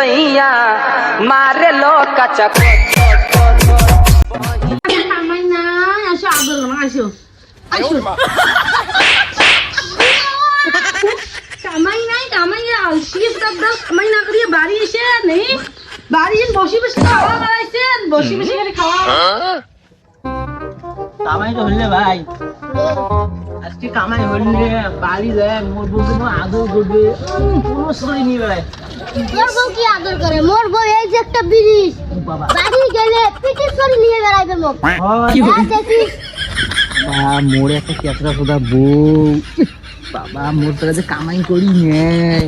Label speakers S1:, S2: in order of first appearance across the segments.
S1: सैया मारे लो कचक
S2: কামাই নাই আসো আদর না আসো আসো কামাই আলসি দাদা কামাই না করিয়ে বাড়ি এসে নেই বাড়ি বসে বসে খাওয়া বাড়াইছেন বসে বসে খালি খাওয়া
S3: কামাই তো হইলে ভাই আজকে কামাই হইলে বাড়ি যায় মোর বউ আদর করবে পুরো শরীর নিয়ে বেড়ায়
S4: তোর বউ কি আদর করে মোর বউ এই যে একটা ব্রিজ
S3: বাবা
S4: বাড়ি গেলে পিঠে সরি নিয়ে বেড়াইবে মোক দেখিস
S3: মোর একটা কেতরা খোদা বউ বাবা মোর তো কাছে কামাই করি নেয়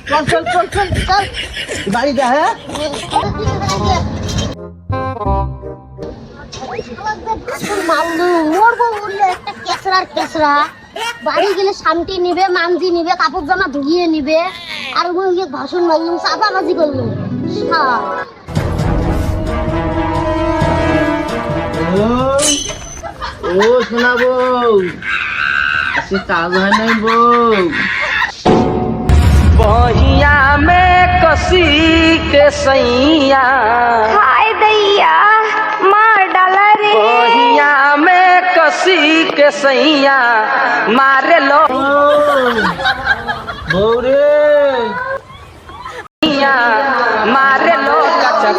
S3: চল চল চল চল
S4: চল
S3: বাড়ি যা হ্যাঁ
S4: মোর বউ বললে একটা কেসরা বাড়ি গেলে শান্তি নিবে মানজি নিবে কাপড় জামা ধুইয়ে নিবে আর ওই ভাষণ মারলুম চাপাবাজি করলুম
S3: ও শোনা বউ আজকে কাজ হয় নাই বউ
S1: बहिया में कसी के सैया
S4: हाय दैया मार डाला रे
S1: बहिया में कसी के सैया मारे लो
S3: বউ রে
S1: सैया मारे लो कचक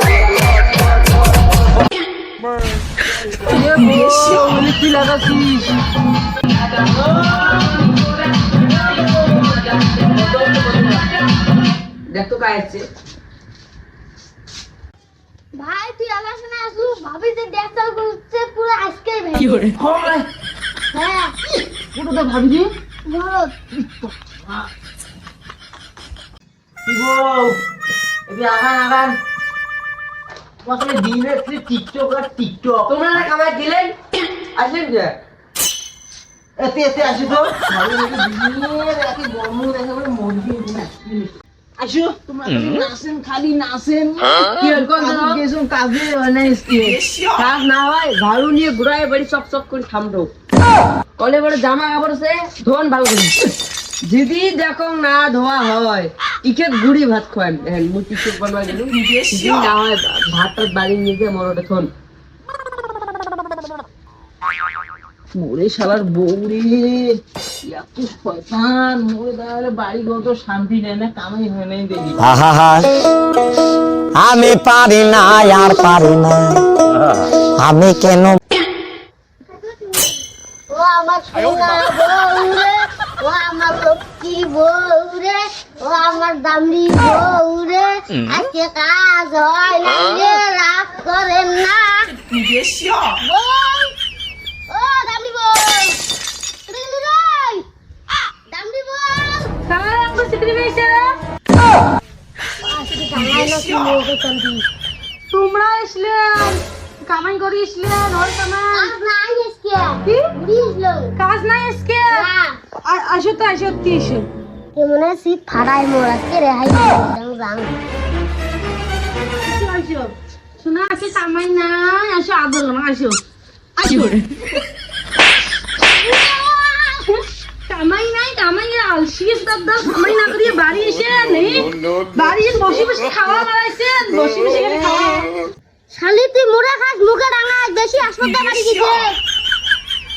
S3: কি লাগাছিস দেখ তো কাছে
S4: ভাই তুই আমার সামনে আসু ভাবি যে দেখতে করছে পুরো আজকে কি
S3: করে
S4: হ্যাঁ
S3: পুরো তো ভাবি দি
S4: বলো
S3: কি বউ এদি আগান আগান তোমাকে দিনে টিকটক আর টিকটক
S1: তোমরা কামাই দিলেন আসলেন যে
S3: এতে এতে আসি তো ভালো দিনের এত গরম দেখে বলে মরবি না আসো তোমরা নাচেন খালি নাচেন
S1: কি হল কোন
S3: কিছু কাজে হয় না
S1: কাজ না হয় ঝাড়ু নিয়ে ঘুরায় বাড়ি চক চক করে থামতো কলে বড় জামা কাপড় আছে ধোন ভালো করে যদি দেখো না ধোয়া হয় টিকেট গুড়ি ভাত খাওয়ান মু টিকেট বানবা গেল যদি না হয় ভাতটা বাড়ি নিয়ে গিয়ে মরোটা থন
S3: মোরে শালার বউরে এত শয়তান মোরে তাহলে বাড়ি গত শান্তি নেয় না কামাই হয় নাই দেখি
S5: আহা আমি পারি না আর পারি না আমি কেন
S4: ও আমার সোনা বউ রে ও আমার লক্ষ্মী বউ রে ও আমার দামড়ি বউ রে আজকে কাজ হয় না রে রাগ করেন না বউ ও দামড়ি বউ দামড়ি বউ
S2: কামাই আমাকে সিকরি বেইছে
S4: আজকে জানাই না কি মোকে চন্দি
S2: তোমরা আসলে কামাই করে আসলে নয় কামাই
S4: আজ নাই আজকে
S2: কি
S4: বুঝলো
S2: কাজ নাই আজকে
S4: না
S2: আসো তো আসো কি এসো
S4: কেমনে শীত ফাড়াই মোর আজকে রেহাই যাং
S2: আসো শোনা আছে কামাই নাই আসো আদর না আসো আসো কামাই আলসি দাদা কামাই না করিয়ে বাড়ি এসে নেই বাড়ি বসে বসে খাওয়া বাড়াইছেন বসে বসে খালি খাওয়া
S4: শালি তুই মোরা খাস মুখে রাঙা বেশি হাসপাতাল বাড়ি দিছে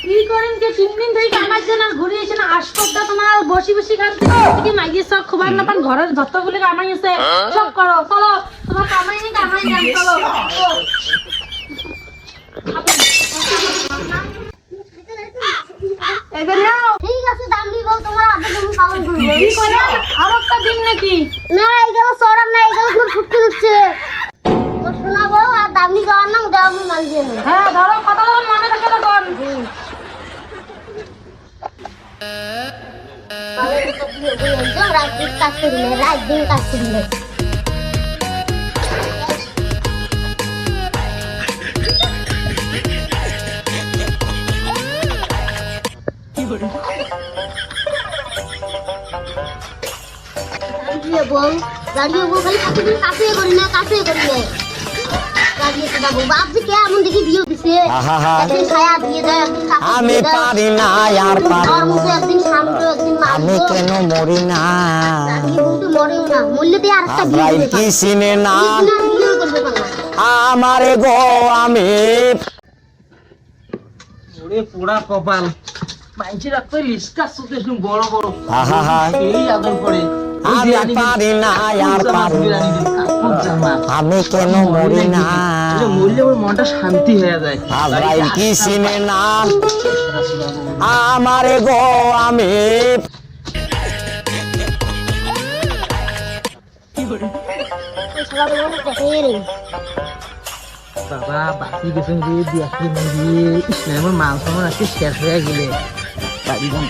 S2: কি করেন কে 3 দিন ধরে কামাই দেন আর ঘুরে এসে না আসপদটা তোমার বসে বসে খান থেকে মাইয়ে সব খবর না পান ঘরের যতগুলো কামাই আছে সব করো চলো তোমার কামাই নেই চলো এবার নাও
S4: ঠিক আছে দামড়ি বউ তোমার আদর তুমি পালন করবে
S2: কি করে আর একটা দিন নাকি
S4: না এইগুলো সরাম না এইগুলো খুব ফুটতে উঠছে তোর শোনা বউ আর দামড়ি যাওয়ার নাম দেওয়া আমি মান দিয়ে নেব
S2: হ্যাঁ ধরো কথা বলুন মনে থাকে তখন
S4: একদম রাত দিন কাজ করিলে রাত দিন কাজ করিলে দাঁড়িয়ে বউ খালি প্রতিদিন কাছে করি না টাকা দিয়েছে বাবু বাপজি কে এমন দেখি বিয়ে দিছে
S5: আহা।
S4: একদিন খায়া দিয়ে দেয় একদিন কাপড়
S5: আমি
S4: দিয়ে দেয়।
S5: পারি না আর পারি
S4: আমার
S5: না
S4: মুখে একদিন সামটো একদিন
S5: আমি
S4: মারবো
S5: কেন মরি না
S4: আমি কিন্তু মরেও না মরলে দিয়ে আরেকটা বিয়ে
S5: আব্রাইল
S4: করবে
S5: কি চিনে না
S4: বিয়ে করবে পারলাম
S5: আমারে গো আমি
S3: ওরে পোড়া কপাল মাইনছে রাখতে লিস্কা সুতে শুন বড় বড়
S5: আহা।
S3: এই আদর করে
S5: আমি পারি না আর পারি না আমি কেন মরি না
S3: মরলে ওর মনটা শান্তি হয়ে যায়
S5: আব্রাইল কি চিনে না আমারে গো আমি
S3: বাবা বাকি গেছেন যে দিয়ে আমার মাংস আমার আজকে শেষ হয়ে গেলে বাড়ি যান